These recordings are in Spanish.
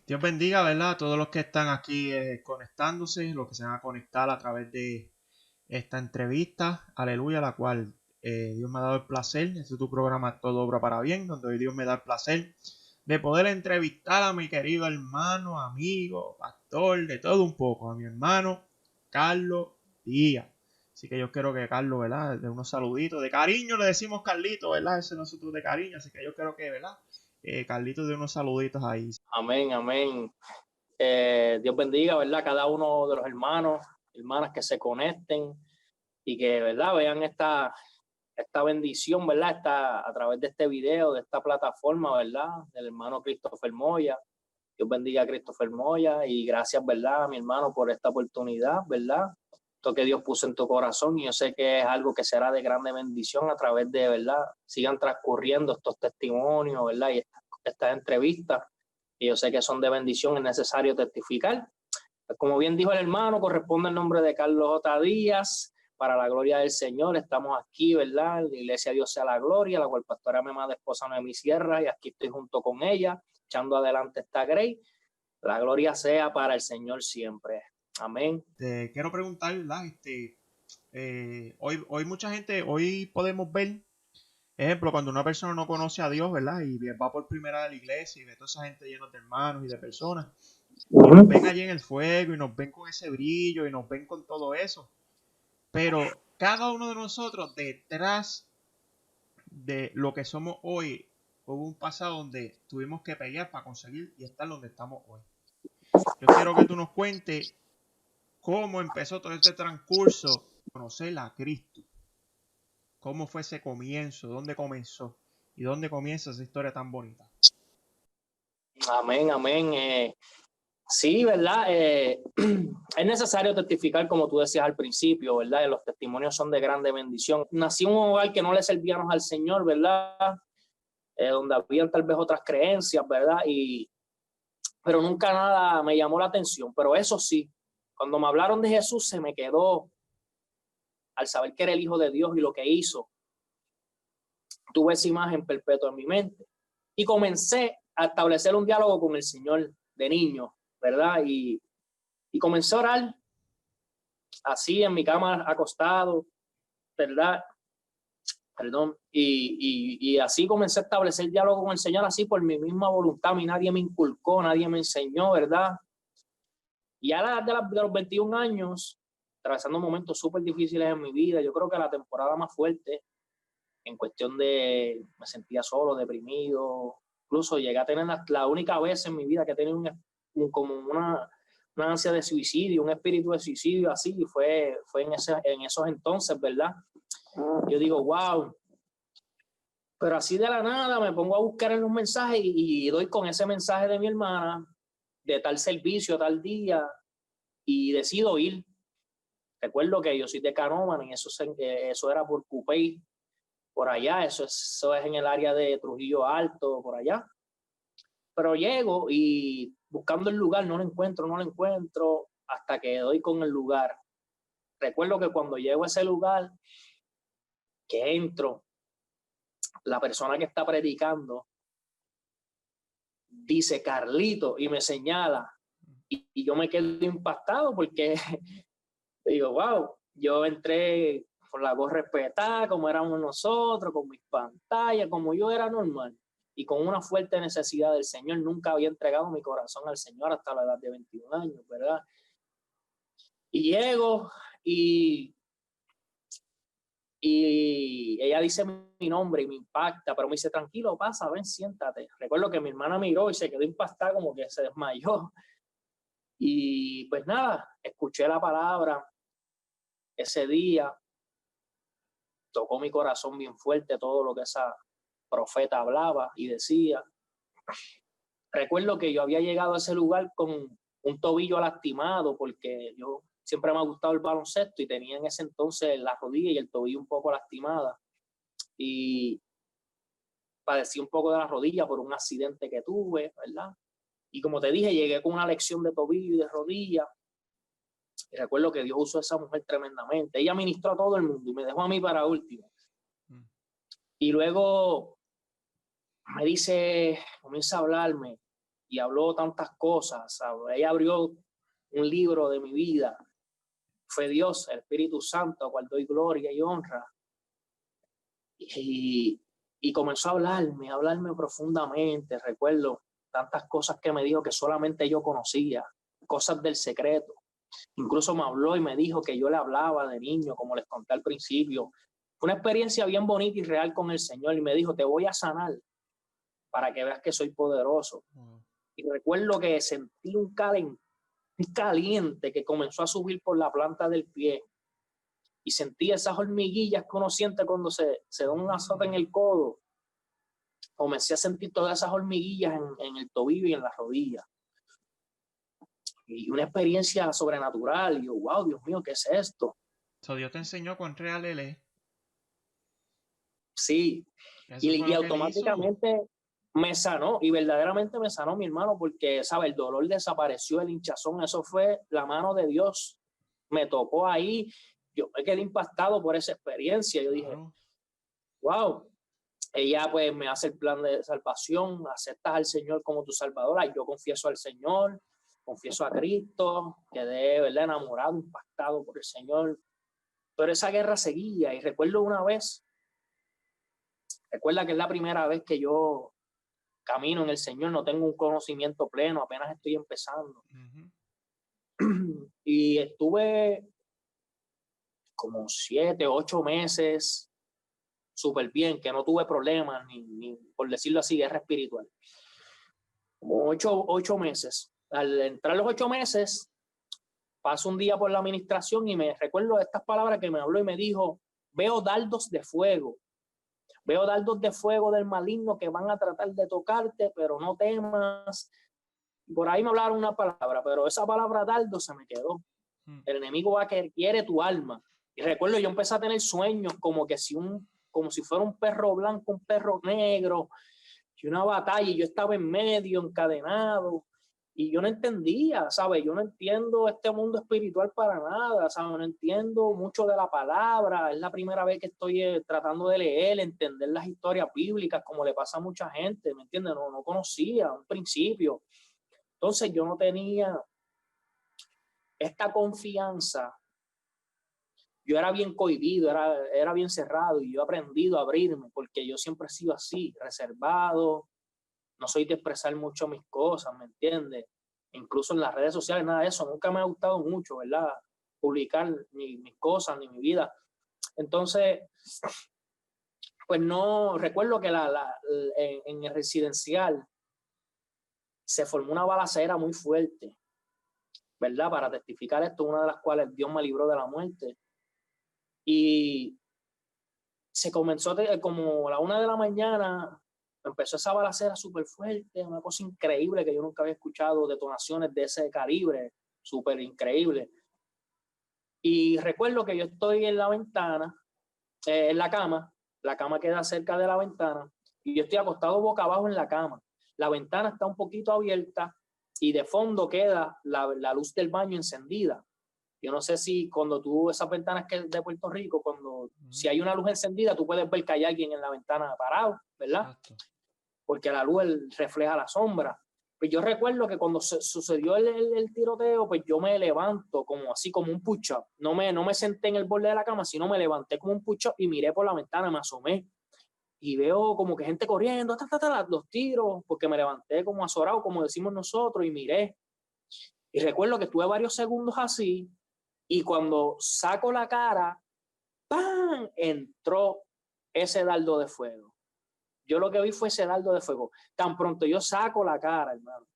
Dios bendiga, ¿verdad? A todos los que están aquí conectándose, los que se van a conectar a través de esta entrevista, aleluya, la cual Dios me ha dado el placer, este es tu programa Todo Obra para Bien, donde hoy Dios me da el placer de poder entrevistar a mi querido hermano, amigo, pastor, de todo un poco, a mi hermano Carlos Díaz. Así que yo quiero que Carlos, ¿verdad? De unos saluditos, de cariño le decimos Carlito, ¿verdad? Ese es nosotros de cariño, así que yo quiero que, ¿verdad? Carlitos de unos saluditos ahí. Amén, amén. Dios bendiga, ¿verdad? Cada uno de los hermanos, hermanas que se conecten y que, ¿verdad? Vean esta bendición, ¿verdad? A través de este video, de esta plataforma, ¿verdad? Del hermano Christopher Moya. Dios bendiga a Christopher Moya y gracias, ¿verdad? Mi hermano, por esta oportunidad, ¿verdad? Esto que Dios puso en tu corazón y yo sé que es algo que será de grande bendición a través de, ¿verdad? Sigan transcurriendo estos testimonios, ¿verdad? Y estas entrevistas. Y yo sé que son de bendición, es necesario testificar. Pues como bien dijo el hermano, corresponde el nombre de Carlos J. Díaz, para la gloria del Señor. Estamos aquí, ¿verdad? En la iglesia Dios sea la gloria, la cual pastora mi amada esposa Noemí Sierra, y aquí estoy junto con ella, echando adelante esta grey. La gloria sea para el Señor siempre. Amén. Te quiero preguntar, ¿verdad? Hoy mucha gente, hoy podemos ver, ejemplo, cuando una persona no conoce a Dios, ¿verdad? Y va por primera vez a la iglesia y ve a toda esa gente llena de hermanos y de personas, y nos ven allí en el fuego y nos ven con ese brillo y nos ven con todo eso. Pero cada uno de nosotros detrás de lo que somos hoy, hubo un pasado donde tuvimos que pelear para conseguir y estar donde estamos hoy. Yo quiero que tú nos cuentes cómo empezó todo este transcurso, conocer a Cristo. ¿Cómo fue ese comienzo? ¿Dónde comenzó? ¿Y dónde comienza esa historia tan bonita? Amén, amén. Sí, ¿verdad? Es necesario testificar, como tú decías al principio, ¿verdad? Los testimonios son de grande bendición. Nací en un hogar que no le servíamos al Señor, ¿verdad? Donde habían tal vez otras creencias, ¿verdad? Pero nunca nada me llamó la atención. Pero eso sí, cuando me hablaron de Jesús, se me quedó, al saber que era el Hijo de Dios y lo que hizo, tuve esa imagen perpetua en mi mente. Y comencé a establecer un diálogo con el Señor de niño, ¿verdad? Y comencé a orar así en mi cama acostado, ¿verdad? Perdón. Y así comencé a establecer diálogo con el Señor, así por mi misma voluntad. A mí nadie me inculcó, nadie me enseñó, ¿verdad? Y a la edad de los 21 años, atravesando momentos súper difíciles en mi vida, yo creo que la temporada más fuerte, en cuestión de, me sentía solo, deprimido, incluso llegué a tener la única vez en mi vida que he tenido como una ansia de suicidio, un espíritu de suicidio así, y fue en esos entonces, ¿verdad? Yo digo, wow, pero así de la nada me pongo a buscar en los mensajes y doy con ese mensaje de mi hermana, de tal servicio, tal día, y decido ir. Recuerdo que yo soy de Canóman y eso era por Cupey, por allá, eso es en el área de Trujillo Alto, por allá. Pero llego y buscando el lugar no lo encuentro, hasta que doy con el lugar. Recuerdo que cuando llego a ese lugar, que entro, la persona que está predicando dice Carlito y me señala. Y yo me quedo impactado porque digo, wow, yo entré con la voz respetada, como éramos nosotros, con mis pantallas, como yo era normal. Y con una fuerte necesidad del Señor, nunca había entregado mi corazón al Señor hasta la edad de 21 años, ¿verdad? Y llego y, y ella dice mi nombre y me impacta, pero me dice, tranquilo, pasa, ven, siéntate. Recuerdo que mi hermana miró y se quedó impactada, como que se desmayó. Y pues nada, escuché la palabra ese día, tocó mi corazón bien fuerte todo lo que esa profeta hablaba y decía. Recuerdo que yo había llegado a ese lugar con un tobillo lastimado porque yo siempre me ha gustado el baloncesto y tenía en ese entonces la rodilla y el tobillo un poco lastimada y padecí un poco de la rodilla por un accidente que tuve, ¿verdad? Y como te dije, llegué con una lección de tobillo y de rodilla. Y recuerdo que Dios usó a esa mujer tremendamente. Ella ministró a todo el mundo y me dejó a mí para último. Y luego me dice, comienza a hablarme y habló tantas cosas, ¿sabes? Ella abrió un libro de mi vida. Fue Dios, el Espíritu Santo, al cual doy gloria y honra. Y comenzó a hablarme profundamente. Recuerdo tantas cosas que me dijo que solamente yo conocía, cosas del secreto. Incluso me habló y me dijo que yo le hablaba de niño, como les conté al principio. Fue una experiencia bien bonita y real con el Señor, y me dijo, te voy a sanar para que veas que soy poderoso. Y recuerdo que sentí un caliente que comenzó a subir por la planta del pie, y sentí esas hormiguillas que uno siente cuando se da un azote en el codo. Comencé a sentir todas esas hormiguillas en el tobillo y en la rodilla. Y una experiencia sobrenatural. Y yo, wow, Dios mío, ¿qué es esto? So, Dios te enseñó cuán real Él es. Sí. Eso fue Y lo que Él hizo. automáticamente me sanó. Y verdaderamente me sanó, mi hermano, porque, ¿sabe? El dolor desapareció, el hinchazón. Eso fue la mano de Dios. Me tocó ahí. Yo me quedé impactado por esa experiencia. Yo dije, Claro. wow. Ella pues me hace el plan de salvación, aceptas al Señor como tu salvadora, y yo confieso al Señor, confieso a Cristo, quedé, ¿verdad?, enamorado, impactado por el Señor. Pero esa guerra seguía, y recuerdo una vez, recuerda que es la primera vez que yo camino en el Señor, no tengo un conocimiento pleno, apenas estoy empezando. Y estuve como 7, 8 meses súper bien, que no tuve problemas, ni por decirlo así, guerra espiritual. Como 8 meses. Al entrar los 8 meses, paso un día por la administración y me recuerdo estas palabras que me habló y me dijo, veo dardos de fuego del maligno que van a tratar de tocarte, pero no temas. Por ahí me hablaron una palabra, pero esa palabra dardo se me quedó. El enemigo va a quiere tu alma. Y recuerdo, yo empecé a tener sueños como si fuera un perro blanco, un perro negro, y una batalla, y yo estaba en medio, encadenado, y yo no entendía, ¿sabes? Yo no entiendo este mundo espiritual para nada, ¿sabes? No entiendo mucho de la palabra, es la primera vez que estoy tratando de leer, entender las historias bíblicas, como le pasa a mucha gente, ¿me entiendes? No conocía un principio. Entonces yo no tenía esta confianza. Yo era bien cohibido, era bien cerrado, y yo he aprendido a abrirme porque yo siempre he sido así, reservado, no soy de expresar mucho mis cosas, ¿me entiendes? Incluso en las redes sociales, nada de eso, nunca me ha gustado mucho, ¿verdad? Publicar mis cosas, ni mi vida. Entonces, pues no, recuerdo que en el residencial se formó una balacera muy fuerte, ¿verdad? Para testificar esto, una de las cuales Dios me libró de la muerte. Y se comenzó como a la 1 de la mañana, empezó esa balacera súper fuerte, una cosa increíble que yo nunca había escuchado, detonaciones de ese calibre, súper increíble. Y recuerdo que yo estoy en la ventana, en la cama queda cerca de la ventana, y yo estoy acostado boca abajo en la cama. La ventana está un poquito abierta y de fondo queda la luz del baño encendida. Yo no sé si cuando tú, esas ventanas que de Puerto Rico, si hay una luz encendida, tú puedes ver que hay alguien en la ventana parado, ¿verdad? Exacto. Porque la luz refleja la sombra. Pues yo recuerdo que cuando sucedió el tiroteo, pues yo me levanto como así, como un push-up. No me senté en el borde de la cama, sino me levanté como un push-up y miré por la ventana, me asomé. Y veo como que gente corriendo, los tiros, porque me levanté como azorado, como decimos nosotros, y miré. Y recuerdo que estuve varios segundos así, y cuando saco la cara, ¡pam!, entró ese dardo de fuego. Yo lo que vi fue ese dardo de fuego. Tan pronto yo saco la cara, hermano,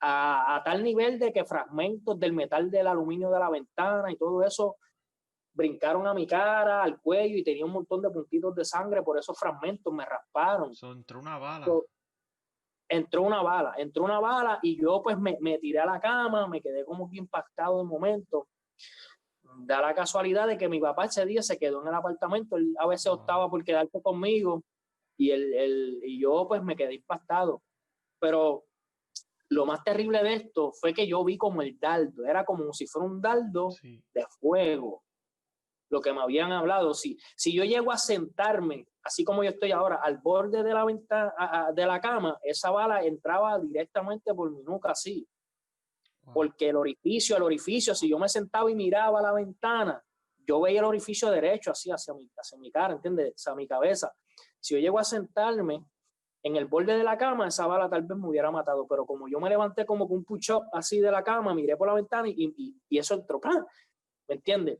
a tal nivel de que fragmentos del metal del aluminio de la ventana y todo eso brincaron a mi cara, al cuello, y tenía un montón de puntitos de sangre por esos fragmentos, me rasparon. Entró una bala. Entró una bala y yo pues me tiré a la cama, me quedé como que impactado de momento. Da la casualidad de que mi papá ese día se quedó en el apartamento, él a veces optaba por quedarse conmigo, y yo pues me quedé impactado. Pero lo más terrible de esto fue que yo vi como el dardo, era como si fuera un dardo de fuego. lo que me habían hablado. Si yo llego a sentarme, así como yo estoy ahora, al borde de la ventana, de la cama, esa bala entraba directamente por mi nuca, así. Wow. Porque el orificio, si yo me sentaba y miraba a la ventana, yo veía el orificio derecho, así, hacia mi cara, ¿entiendes? Hacia mi cabeza. Si yo llego a sentarme en el borde de la cama, esa bala tal vez me hubiera matado, pero como yo me levanté como con un push-up así de la cama, miré por la ventana y eso entró, ¡pam! ¿Me entiendes?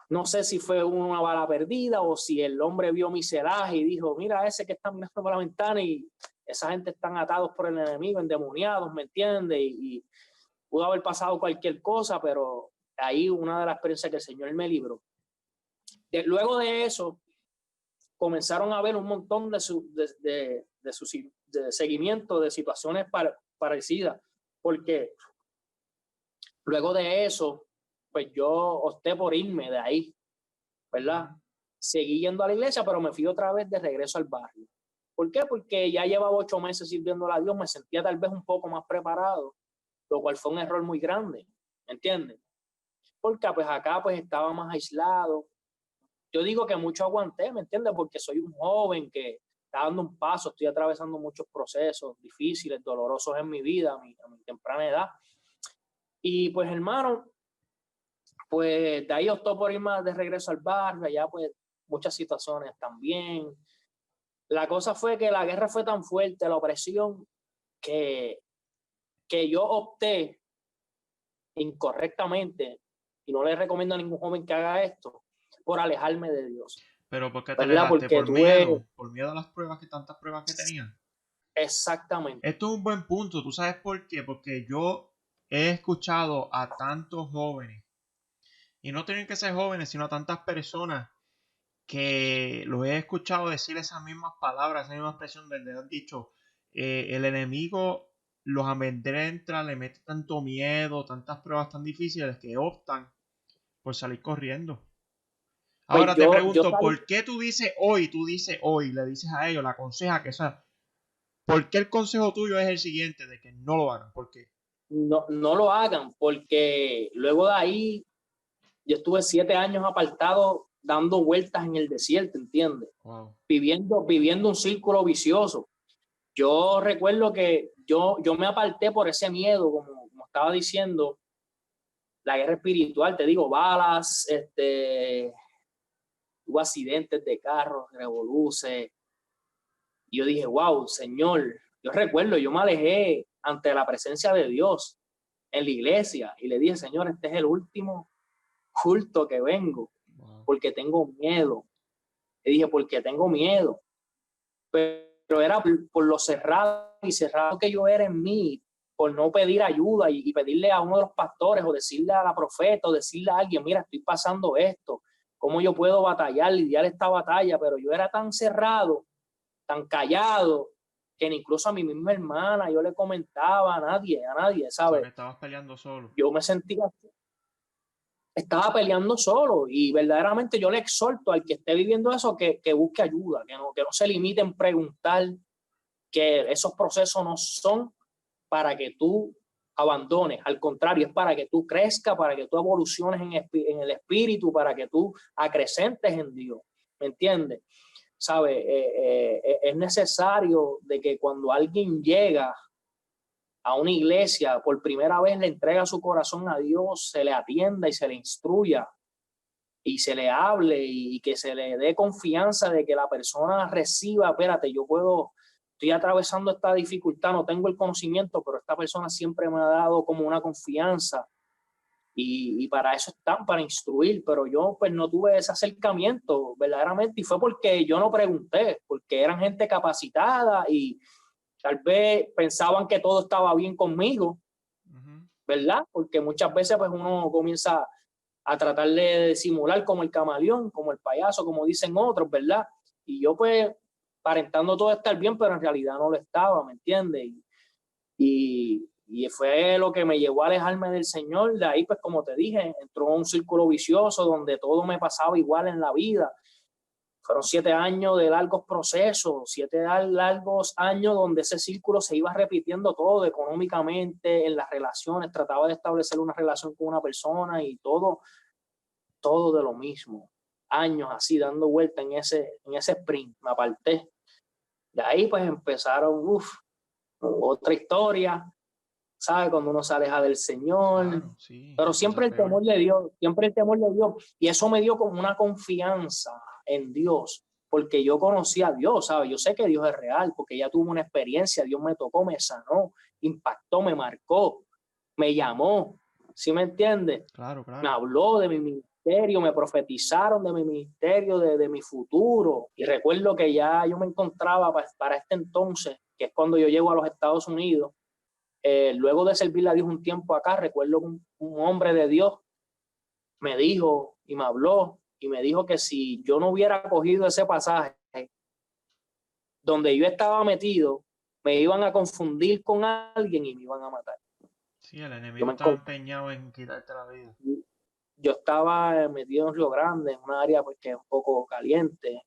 No sé si fue una bala perdida o si el hombre vio mi celaje y dijo, mira ese que está mirando por la ventana, y esa gente están atados por el enemigo, endemoniados, ¿me entiendes? Y pudo haber pasado cualquier cosa, pero ahí una de las experiencias que el Señor me libró. Luego de eso, comenzaron a haber un montón de seguimiento de situaciones parecidas, porque luego de eso, pues yo opté por irme de ahí, ¿verdad? Seguí yendo a la iglesia, pero me fui otra vez de regreso al barrio. ¿Por qué? Porque ya llevaba 8 meses sirviéndole a Dios, me sentía tal vez un poco más preparado, lo cual fue un error muy grande, ¿me entiendes? Porque pues acá pues estaba más aislado. Yo digo que mucho aguanté, ¿me entiendes? Porque soy un joven que está dando un paso, estoy atravesando muchos procesos difíciles, dolorosos en mi vida, a mi temprana edad. Y pues hermano, pues de ahí optó por ir más de regreso al barrio, allá pues muchas situaciones también. La cosa fue que la guerra fue tan fuerte, la opresión, que yo opté incorrectamente, y no le recomiendo a ningún joven que haga esto, por alejarme de Dios. ¿Pero por qué te alejaste? ¿Por miedo? ¿Por miedo a las pruebas, tantas pruebas que tenían? Exactamente. Esto es un buen punto. ¿Tú sabes por qué? Porque yo he escuchado a tantos jóvenes, y no tienen que ser jóvenes, sino a tantas personas que los he escuchado decir esas mismas palabras, esa misma expresión donde han dicho, el enemigo los amedrenta, le mete tanto miedo, tantas pruebas tan difíciles que optan por salir corriendo. Ahora pues te pregunto, ¿por qué tú dices hoy, le dices a ellos, la aconseja que sea, ¿por qué el consejo tuyo es el siguiente, de que no lo hagan? ¿Por qué? No lo hagan, porque luego de ahí yo estuve 7 años apartado dando vueltas en el desierto, ¿entiendes? Wow. Viviendo un círculo vicioso. Yo recuerdo que yo me aparté por ese miedo, como estaba diciendo, la guerra espiritual, te digo, balas, hubo accidentes de carros, revoluces. Y yo dije, wow, Señor, yo recuerdo, yo me alejé ante la presencia de Dios en la iglesia y le dije, Señor, este es el último culto que vengo, porque tengo miedo. Le dije, porque tengo miedo. Pero era por lo cerrado que yo era en mí, por no pedir ayuda y pedirle a uno de los pastores o decirle a la profeta o decirle a alguien, mira, estoy pasando esto, ¿cómo yo puedo batallar, lidiar esta batalla? Pero yo era tan cerrado, tan callado, que incluso a mi misma hermana yo le comentaba a nadie, ¿sabes? O sea, que estabas peleando solo. Yo me sentía, estaba peleando solo, y verdaderamente yo le exhorto al que esté viviendo eso que busque ayuda, que no se limite en preguntar, que esos procesos no son para que tú abandones, al contrario, es para que tú crezcas, para que tú evoluciones en el espíritu, para que tú acrecentes en Dios, ¿me entiendes? ¿Sabe? Es necesario de que cuando alguien llega a una iglesia por primera vez, le entrega su corazón a Dios, se le atienda y se le instruya y se le hable y que se le dé confianza de que la persona reciba, espérate, estoy atravesando esta dificultad, no tengo el conocimiento, pero esta persona siempre me ha dado como una confianza, y para eso están, para instruir. Pero yo pues no tuve ese acercamiento verdaderamente, y fue porque yo no pregunté, porque eran gente capacitada y tal vez pensaban que todo estaba bien conmigo, ¿verdad? Porque muchas veces pues uno comienza a tratar de simular como el camaleón, como el payaso, como dicen otros, ¿verdad? Y yo pues aparentando todo estar bien, pero en realidad no lo estaba, ¿me entiendes? Y fue lo que me llevó a alejarme del Señor. De ahí, pues como te dije, entró un círculo vicioso donde todo me pasaba igual en la vida. Fueron 7 años de largos procesos, 7 largos años donde ese círculo se iba repitiendo todo económicamente, en las relaciones. Trataba de establecer una relación con una persona y todo todo de lo mismo. Años así, dando vuelta en ese sprint. Me aparté. De ahí pues empezaron, otra historia, ¿sabes? Cuando uno se aleja del Señor. Claro, sí, Pero las siempre cosas el temor peores. de Dios, siempre el temor de Dios. Y eso me dio como una confianza en Dios, porque yo conocí a Dios, ¿sabes? Yo sé que Dios es real, porque ya tuve una experiencia, Dios me tocó, me sanó, impactó, me marcó, me llamó, ¿sí me entiendes? Claro, Me claro. habló de mi ministerio, me profetizaron de mi ministerio, de mi futuro. Y recuerdo que ya yo me encontraba para este entonces, que es cuando yo llego a los Estados Unidos, luego de servirle a Dios un tiempo acá, recuerdo que un hombre de Dios me dijo y me habló y me dijo que si yo no hubiera cogido ese pasaje donde yo estaba metido, me iban a confundir con alguien y me iban a matar. Sí, el Yo, enemigo me, está empeñado en quitarte la vida. yo estaba metido en Río Grande, en un área pues, que es un poco caliente,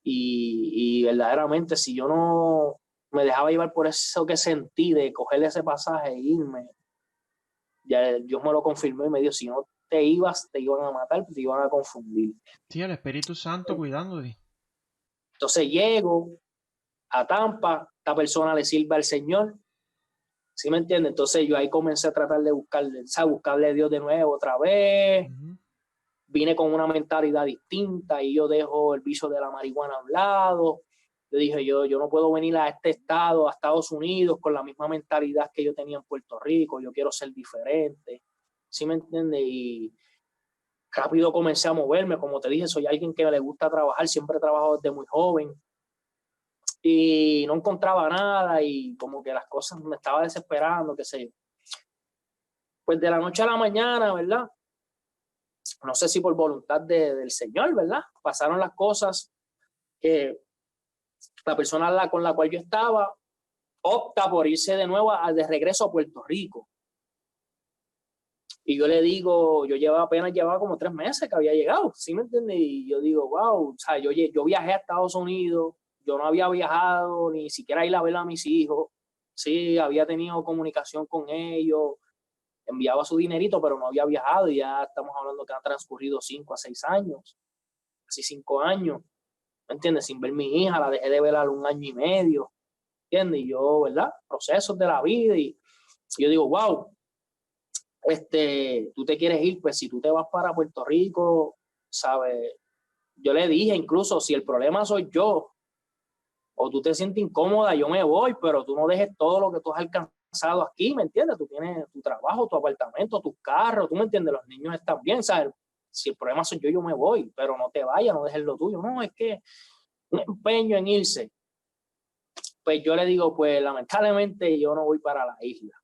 y verdaderamente si yo no me dejaba llevar por eso que sentí de coger ese pasaje e irme, ya Dios me lo confirmó y me dijo, si no te ibas, te iban a matar, te iban a confundir. Sí, el Espíritu Santo cuidándote. Entonces llego a Tampa, esta persona le sirve al Señor, ¿sí me entiende? Entonces yo ahí comencé a tratar de buscarle a Dios de nuevo otra vez. Vine con una mentalidad distinta y yo dejo el vicio de la marihuana a un lado. Yo dije, yo no puedo venir a este estado, a Estados Unidos, con la misma mentalidad que yo tenía en Puerto Rico. Yo quiero ser diferente, ¿sí me entiende? Y rápido comencé a moverme. Como te dije, soy alguien que le gusta trabajar, siempre he trabajado desde muy joven. Y no encontraba nada y como que las cosas me estaba desesperando, qué sé yo. Pues de la noche a la mañana, ¿verdad? No sé si por voluntad del Señor, ¿verdad? Pasaron las cosas que la persona con la cual yo estaba opta por irse de nuevo de regreso a Puerto Rico. Y yo le digo, apenas llevaba como 3 meses que había llegado, ¿sí me entiendes? Y yo digo, wow, o sea, yo viajé a Estados Unidos, yo no había viajado ni siquiera ir a ver a mis hijos, sí, había tenido comunicación con ellos, enviaba su dinerito, pero no había viajado y ya estamos hablando que han transcurrido 5 a 6 años, casi 5 años, ¿me entiendes? Sin ver a mi hija, la dejé de ver a 1 año y medio, ¿entiendes? Y yo, ¿verdad? Procesos de la vida y yo digo, wow, tú te quieres ir, pues si tú te vas para Puerto Rico, ¿sabes? Yo le dije incluso, si el problema soy yo o tú te sientes incómoda, yo me voy, pero tú no dejes todo lo que tú has alcanzado aquí, ¿me entiendes? Tú tienes tu trabajo, tu apartamento, tus carros, ¿tú me entiendes? Los niños están bien, ¿sabes? Si el problema soy yo me voy, pero no te vayas, no dejes lo tuyo. No, es que un empeño en irse. Pues yo le digo, pues lamentablemente yo no voy para la isla.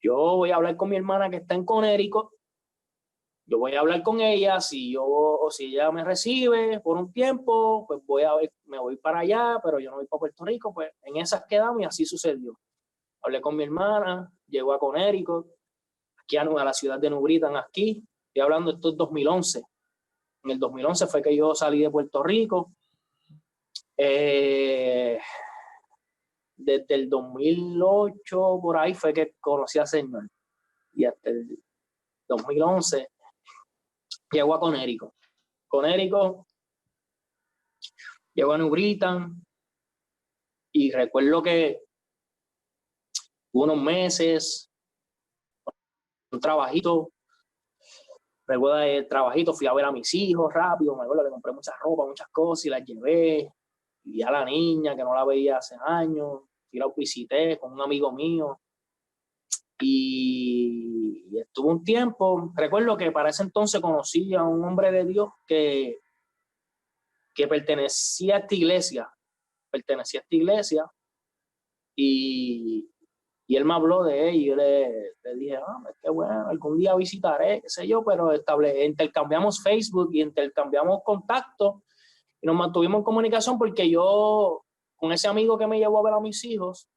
Yo voy a hablar con mi hermana que está en Connecticut. Yo voy a hablar con ella, si ella me recibe por un tiempo, pues me voy para allá, pero yo no voy para Puerto Rico, pues en esas quedamos y así sucedió. Hablé con mi hermana, llegó a Connecticut, aquí a la ciudad de New Britain, aquí, estoy hablando de esto es 2011. En el 2011 fue que yo salí de Puerto Rico. Desde el 2008 por ahí fue que conocí al Señor. Y hasta el 2011 llegó a Connecticut. Llegó a New Britain y recuerdo que unos meses, un trabajito, recuerdo el trabajito, fui a ver a mis hijos rápido, me acuerdo, le compré mucha ropa, muchas cosas y las llevé. Y a la niña que no la veía hace años, y la visité con un amigo mío y estuvo un tiempo. Recuerdo que para ese entonces conocí a un hombre de Dios que pertenecía a esta iglesia, y él me habló de él y yo le dije, qué bueno, algún día visitaré, qué sé yo, pero intercambiamos Facebook y intercambiamos contactos y nos mantuvimos en comunicación porque yo, con ese amigo que me llevó a ver a mis hijos,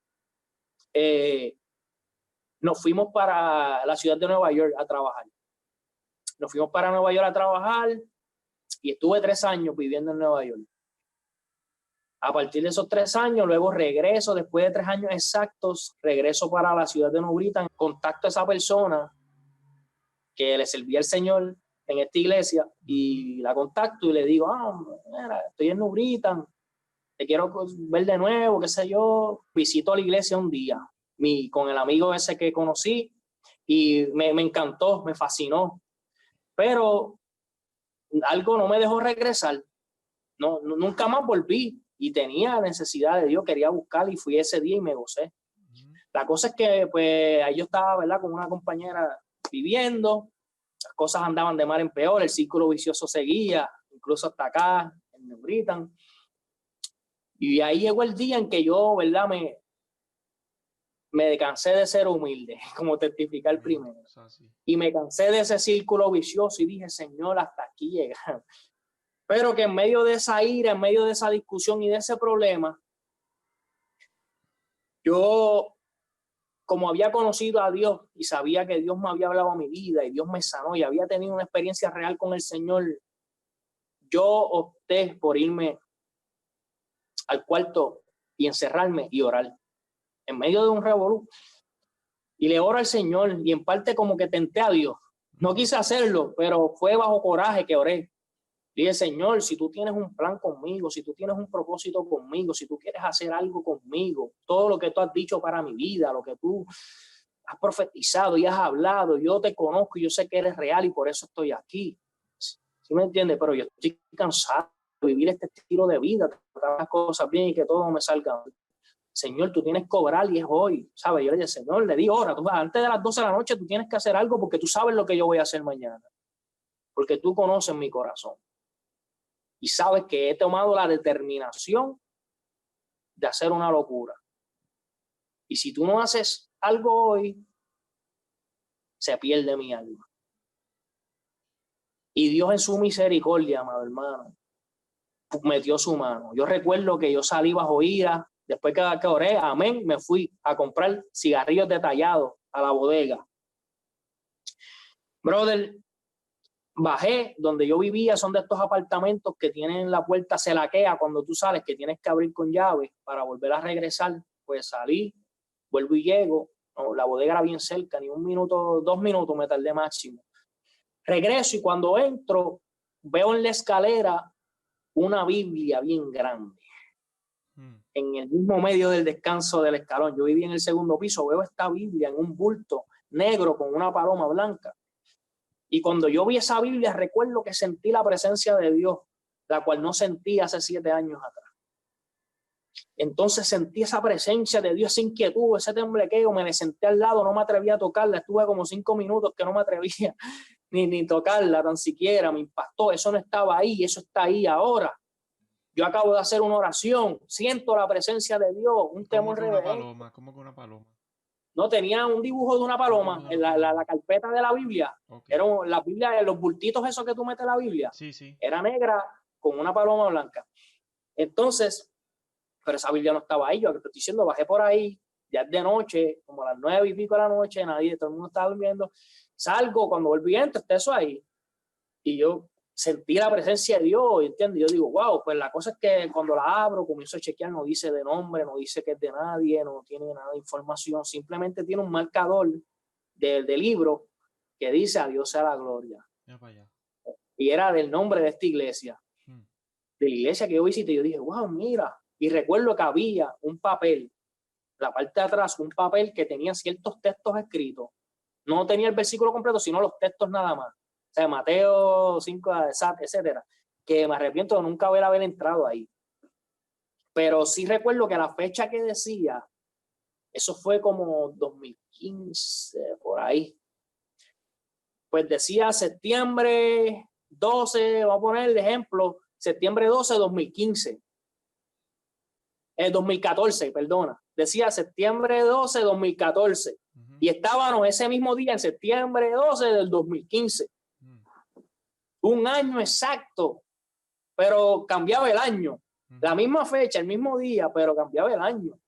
nos fuimos para la ciudad de Nueva York a trabajar. Nos fuimos para Nueva York a trabajar y estuve 3 años viviendo en Nueva York. A partir de esos 3 años, luego regreso, después de 3 años exactos, regreso para la ciudad de New Britain, contacto a esa persona que le servía al Señor en esta iglesia, y la contacto y le digo, mira, estoy en New Britain, te quiero ver de nuevo, qué sé yo. Visito la iglesia un día con el amigo ese que conocí, y me encantó, me fascinó, pero algo no me dejó regresar. Nunca más volví, y tenía necesidad de Dios, quería buscar, y fui ese día y me gocé. La cosa es que pues ahí yo estaba, ¿verdad?, con una compañera viviendo, las cosas andaban de mal en peor, el círculo vicioso seguía, incluso hasta acá, en New Britain. Y ahí llegó el día en que yo, ¿verdad?, me cansé de ser humilde, como testificar primero. Y me cansé de ese círculo vicioso y dije, Señor, hasta aquí llegaron. Pero que en medio de esa ira, en medio de esa discusión y de ese problema, yo, como había conocido a Dios y sabía que Dios me había hablado a mi vida y Dios me sanó y había tenido una experiencia real con el Señor, yo opté por irme al cuarto y encerrarme y orar en medio de un revolú. Y le oro al Señor, y en parte como que tenté a Dios. No quise hacerlo, pero fue bajo coraje que oré. Dije, Señor, si tú tienes un plan conmigo, si tú tienes un propósito conmigo, si tú quieres hacer algo conmigo, todo lo que tú has dicho para mi vida, lo que tú has profetizado y has hablado, yo te conozco y yo sé que eres real, y por eso estoy aquí. ¿Sí me entiendes? Pero yo estoy cansado de vivir este estilo de vida, tratar las cosas bien y que todo me salga. Señor, tú tienes que cobrar y es hoy, ¿sabes? Yo le dije, Señor, le di hora, antes de las 12 de la noche tú tienes que hacer algo, porque tú sabes lo que yo voy a hacer mañana, porque tú conoces mi corazón y sabes que he tomado la determinación de hacer una locura. Y si tú no haces algo hoy, se pierde mi alma. Y Dios en su misericordia, amado hermano, metió su mano. Yo recuerdo que yo salí bajo ira. Después que oré, amén, me fui a comprar cigarrillos detallados a la bodega. Brother, bajé donde yo vivía, son de estos apartamentos que tienen la puerta, se laquea cuando tú sales, que tienes que abrir con llave para volver a regresar. Pues salí, vuelvo y llego. No, la bodega era bien cerca, ni 1 minuto, 2 minutos me tardé máximo. Regreso, y cuando entro, veo en la escalera una Biblia bien grande. En el mismo medio del descanso del escalón. Yo vivía en el 2º piso, veo esta Biblia en un bulto negro con una paloma blanca. Y cuando yo vi esa Biblia, recuerdo que sentí la presencia de Dios, la cual no sentí hace 7 años atrás. Entonces sentí esa presencia de Dios, esa inquietud, ese temblequeo, me le senté al lado, no me atrevía a tocarla, estuve como 5 minutos que no me atrevía ni tocarla tan siquiera, me impactó, eso no estaba ahí, eso está ahí ahora. Yo acabo de hacer una oración, siento la presencia de Dios, un temor reverente. ¿Cómo que una paloma? No, tenía un dibujo de una paloma en la carpeta de la Biblia. Okay. Era la Biblia, los bultitos esos que tú metes en la Biblia. Sí, sí. Era negra con una paloma blanca. Entonces, pero esa Biblia no estaba ahí. Yo te estoy diciendo, bajé por ahí, ya es de noche, como a las 9 y pico de la noche, todo el mundo estaba durmiendo. Salgo, cuando volví, entro, está eso ahí. Y yo sentí la presencia de Dios, ¿entiendes? Yo digo, wow, pues la cosa es que cuando la abro, comienzo a chequear, no dice de nombre, no dice que es de nadie, no tiene nada de información, simplemente tiene un marcador del libro que dice a Dios sea la gloria. Y era del nombre de esta iglesia, de la iglesia que yo visité. Yo dije, wow, mira. Y recuerdo que había un papel, la parte de atrás, un papel que tenía ciertos textos escritos. No tenía el versículo completo, sino los textos nada más. O sea, Mateo 5, etcétera, que me arrepiento de nunca haber entrado ahí. Pero sí recuerdo que la fecha que decía, eso fue como 2015, por ahí. Pues decía septiembre 12, voy a poner el ejemplo, septiembre 12 de 2015. 2014, perdona. Decía septiembre 12 de 2014. Y estábamos ese mismo día, en septiembre 12 del 2015. Un año exacto, pero cambiaba el año. La misma fecha, el mismo día, pero cambiaba el año.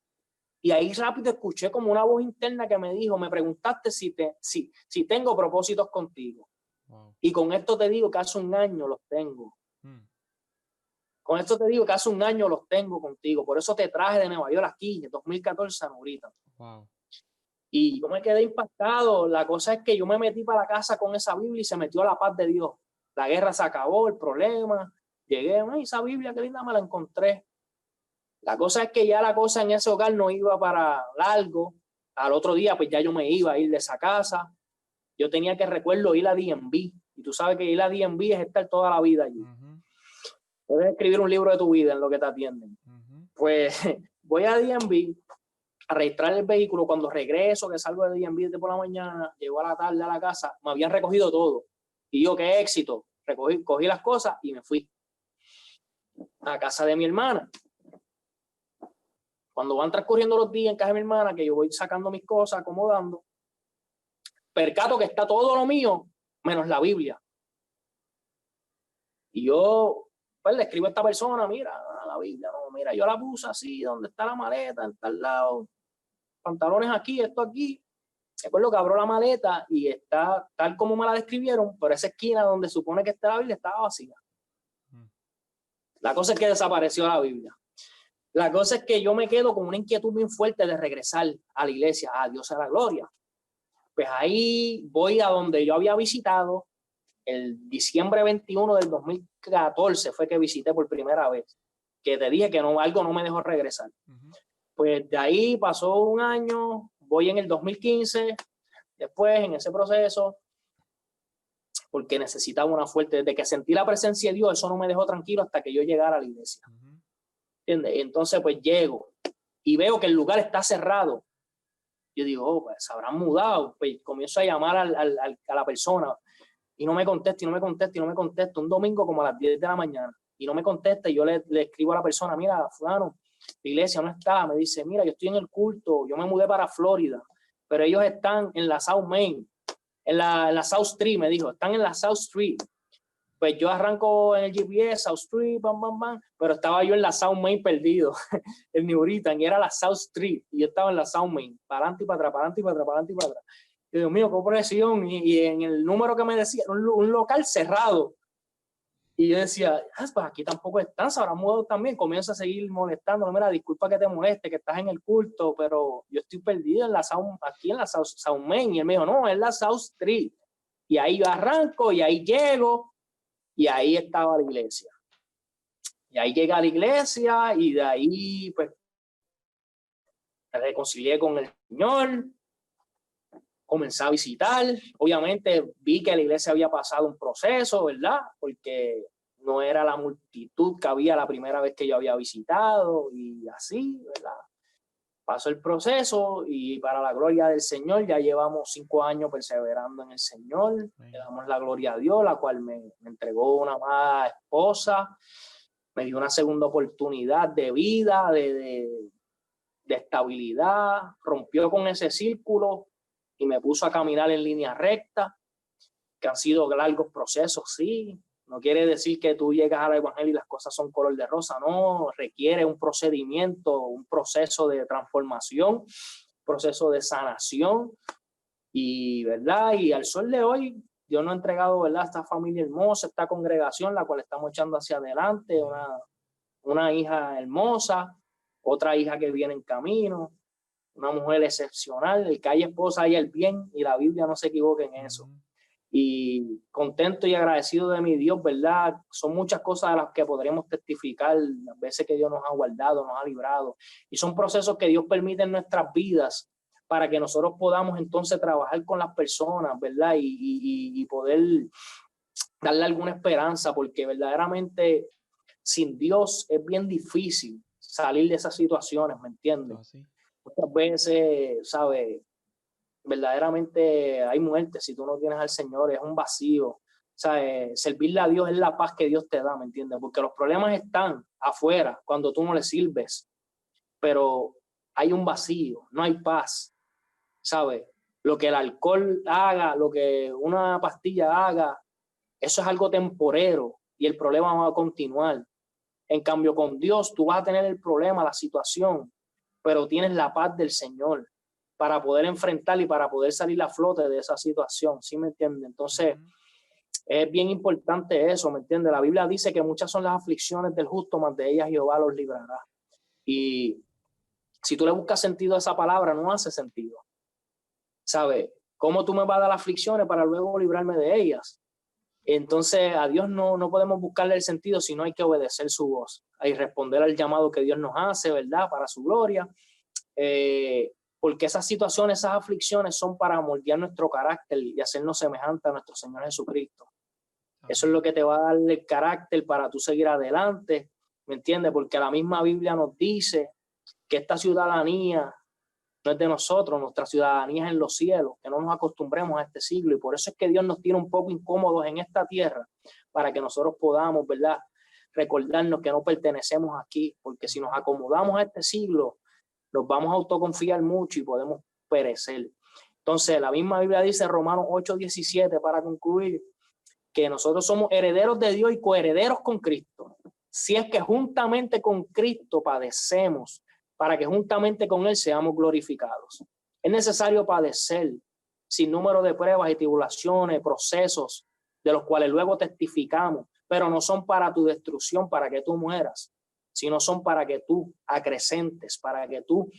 Y ahí rápido escuché como una voz interna que me dijo, me preguntaste si tengo propósitos contigo. Wow. Y con esto te digo que hace un año los tengo. Con esto te digo que hace un año los tengo contigo. Por eso te traje de Nueva York aquí, en 2014 a New Britain. Wow. Y yo me quedé impactado. La cosa es que yo me metí para la casa con esa Biblia y se metió la paz de Dios. La guerra se acabó, el problema. Llegué, ay, esa Biblia, qué linda, me la encontré. La cosa es que ya la cosa en ese hogar no iba para largo. Al otro día, pues ya yo me iba a ir de esa casa. Yo tenía que, recuerdo, ir a D&B. Y tú sabes que ir a D&B es estar toda la vida allí. Puedes escribir un libro de tu vida en lo que te atienden. Pues voy a D&B a registrar el vehículo. Cuando regreso, que salgo de D&B por la mañana, llego a la tarde a la casa, me habían recogido todo. Y yo, qué éxito. Cogí las cosas y me fui a casa de mi hermana. Cuando van transcurriendo los días en casa de mi hermana, que yo voy sacando mis cosas, acomodando, percato que está todo lo mío, menos la Biblia. Y yo, pues, le escribo a esta persona, mira, la Biblia, no, mira, yo la puse así, donde está la maleta, en tal lado, pantalones aquí, esto aquí. Recuerdo que abro la maleta y está tal como me la describieron, pero esa esquina donde supone que está la Biblia estaba vacía. La cosa es que desapareció la Biblia. La cosa es que yo me quedo con una inquietud muy fuerte de regresar a la iglesia, a Dios a la gloria. Pues ahí voy a donde yo había visitado el diciembre 21 del 2014 fue que visité por primera vez, que te dije que no, algo no me dejó regresar. Pues de ahí pasó un año, voy en el 2015, después en ese proceso, porque necesitaba una fuerte, desde que sentí la presencia de Dios, eso no me dejó tranquilo hasta que yo llegara a la iglesia. ¿Entiendes? Entonces pues llego y veo que el lugar está cerrado. Yo digo, oh, pues se habrán mudado. Pues comienzo a llamar a la persona y no me contesta, y no me contesta, y no me contesta. Un domingo como a las 10 de la mañana y no me contesta, y yo le escribo a la persona, mira, fulano, la iglesia no está. Me dice, mira, yo estoy en el culto, yo me mudé para Florida, pero ellos están en la South Main, en la South Street, me dijo, están en la South Street. Pues yo arranco en el GPS, South Street, bam, bam, bam, pero estaba yo en la South Main perdido, en New Britain, y era la South Street, y yo estaba en la South Main, para adelante y para atrás, para adelante y para atrás, para adelante y para atrás. Y Dios mío, qué presión, y en el número que me decía, un local cerrado. Y yo decía, pues aquí tampoco están, se habrán mudado también. Comienzo a seguir molestando, mira, disculpa que te moleste, que estás en el culto, pero yo estoy perdido en la South, aquí en la South Main. Y él me dijo, no, es la South Street. Y ahí yo arranco, y ahí llego, y ahí estaba la iglesia. Y ahí llegué a la iglesia, y de ahí, pues, me reconcilié con el Señor, comencé a visitar. Obviamente vi que la iglesia había pasado un proceso, ¿verdad? Porque no era la multitud que había la primera vez que yo había visitado, y así, ¿verdad? Pasó el proceso y para la gloria del Señor ya llevamos 5 años perseverando en el Señor. Le damos la gloria a Dios, la cual me entregó una amada esposa, me dio una segunda oportunidad de vida, de estabilidad, rompió con ese círculo y me puso a caminar en línea recta, que han sido largos procesos, sí. No quiere decir que tú llegas al evangelio y las cosas son color de rosa, no. Requiere un procedimiento, un proceso de transformación, proceso de sanación, y verdad, y al sol de hoy Dios nos ha entregado, verdad, esta familia hermosa, esta congregación, la cual estamos echando hacia adelante, una hija hermosa, otra hija que viene en camino, una mujer excepcional. El que hay esposa hay el bien, y la Biblia no se equivoca en eso. Y contento y agradecido de mi Dios, ¿verdad? Son muchas cosas de las que podríamos testificar, las veces que Dios nos ha guardado, nos ha librado, y son procesos que Dios permite en nuestras vidas para que nosotros podamos entonces trabajar con las personas, ¿verdad? Y poder darle alguna esperanza, porque verdaderamente sin Dios es bien difícil salir de esas situaciones, ¿me entiendes? Oh, sí. Muchas veces, ¿sabes? Verdaderamente hay muerte si tú no tienes al Señor, es un vacío. ¿Sabes? Servirle a Dios es la paz que Dios te da, ¿me entiendes? Porque los problemas están afuera cuando tú no le sirves, pero hay un vacío, no hay paz, ¿sabes? Lo que el alcohol haga, lo que una pastilla haga, eso es algo temporero y el problema va a continuar. En cambio, con Dios tú vas a tener el problema, la situación, pero tienes la paz del Señor para poder enfrentar y para poder salir a flote de esa situación, ¿sí me entiendes? Entonces, es bien importante eso, ¿me entiendes? La Biblia dice que muchas son las aflicciones del justo, mas de ellas Jehová los librará. Y si tú le buscas sentido a esa palabra, no hace sentido. ¿sabes? ¿Cómo tú me vas a dar aflicciones para luego librarme de ellas? Entonces a Dios no podemos buscarle el sentido, sino hay que obedecer su voz, hay responder al llamado que Dios nos hace, ¿verdad? Para su gloria. Porque esas situaciones, esas aflicciones son para moldear nuestro carácter y hacernos semejante a nuestro Señor Jesucristo. Eso es lo que te va a dar el carácter para tú seguir adelante, ¿me entiendes? Porque la misma Biblia nos dice que esta ciudadanía no es de nosotros, nuestra ciudadanía es en los cielos, que no nos acostumbremos a este siglo, y por eso es que Dios nos tiene un poco incómodos en esta tierra, para que nosotros podamos, ¿verdad?, recordarnos que no pertenecemos aquí, porque si nos acomodamos a este siglo, nos vamos a autoconfiar mucho y podemos perecer. Entonces, la misma Biblia dice, Romanos 8:17, para concluir, que nosotros somos herederos de Dios y coherederos con Cristo. Si es que juntamente con Cristo padecemos, para que juntamente con Él seamos glorificados. Es necesario padecer sin número de pruebas y tribulaciones, procesos, de los cuales luego testificamos, pero no son para tu destrucción, para que tú mueras, sino son para que tú acrecentes, para que tú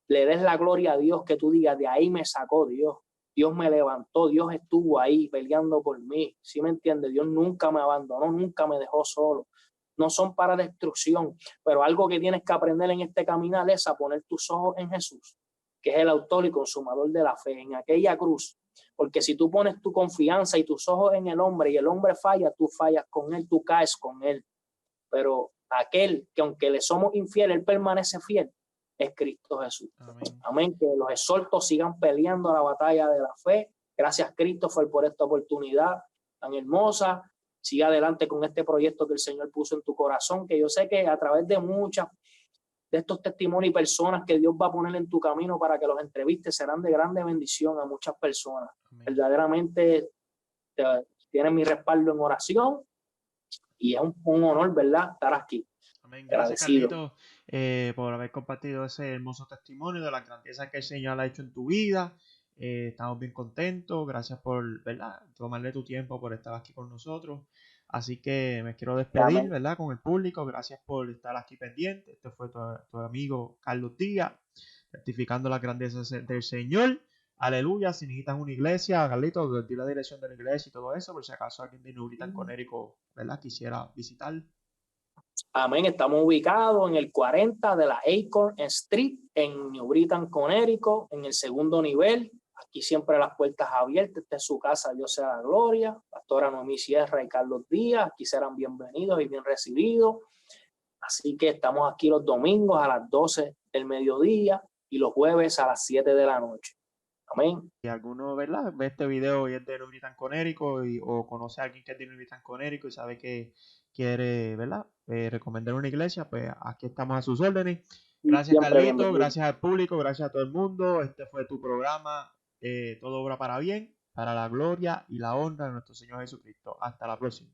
le des la gloria a Dios, que tú digas, de ahí me sacó Dios. Dios me levantó, Dios estuvo ahí peleando por mí. ¿Sí me entiende? Dios nunca me abandonó, nunca me dejó solo. No son para destrucción, pero algo que tienes que aprender en este caminar es a poner tus ojos en Jesús, que es el autor y consumador de la fe, en aquella cruz. Porque si tú pones tu confianza y tus ojos en el hombre y el hombre falla, tú fallas con él, tú caes con él. Pero aquel que aunque le somos infieles, él permanece fiel, es Cristo Jesús. Amén. Amén. Que los exhortos sigan peleando la batalla de la fe. Gracias, Christopher, por esta oportunidad tan hermosa. Siga adelante con este proyecto que el Señor puso en tu corazón, que yo sé que a través de muchas de estos testimonios y personas que Dios va a poner en tu camino para que los entrevistes serán de grande bendición a muchas personas. Amén. Verdaderamente tienes mi respaldo en oración y es un honor, ¿verdad?, estar aquí. Amén. Gracias, Carlito, por haber compartido ese hermoso testimonio de la grandeza que el Señor ha hecho en tu vida. Estamos bien contentos. Gracias por, ¿verdad?, tomarle tu tiempo por estar aquí con nosotros. Así que me quiero despedir, Amén, ¿verdad?, con el público. Gracias por estar aquí pendiente. Este fue tu amigo Carlos Díaz, certificando las grandezas del Señor. Aleluya. Si necesitas una iglesia, Carlito, di la dirección de la iglesia y todo eso, por si acaso alguien de New Britain, Connecticut, ¿verdad?, quisiera visitar. Amén. Estamos ubicados en el 40 de la Acorn Street en New Britain, Connecticut, en el segundo nivel. Aquí siempre las puertas abiertas. Esta es su casa, Dios sea la gloria. Pastora Noemí Sierra y Carlos Díaz, aquí serán bienvenidos y bien recibidos. Así que estamos aquí los domingos a las 12 del mediodía y los jueves a las 7 de la noche. Amén. Si alguno, ¿verdad?, ve este video y es de New Britain, Connecticut, o conoce a alguien que es de New Britain, Connecticut y sabe que quiere, ¿verdad?, recomendar una iglesia, pues aquí estamos a sus órdenes. Gracias, Carlito, gracias al público, gracias a todo el mundo. Este fue tu programa, Todo Obra para Bien, para la gloria y la honra de nuestro Señor Jesucristo. Hasta la próxima.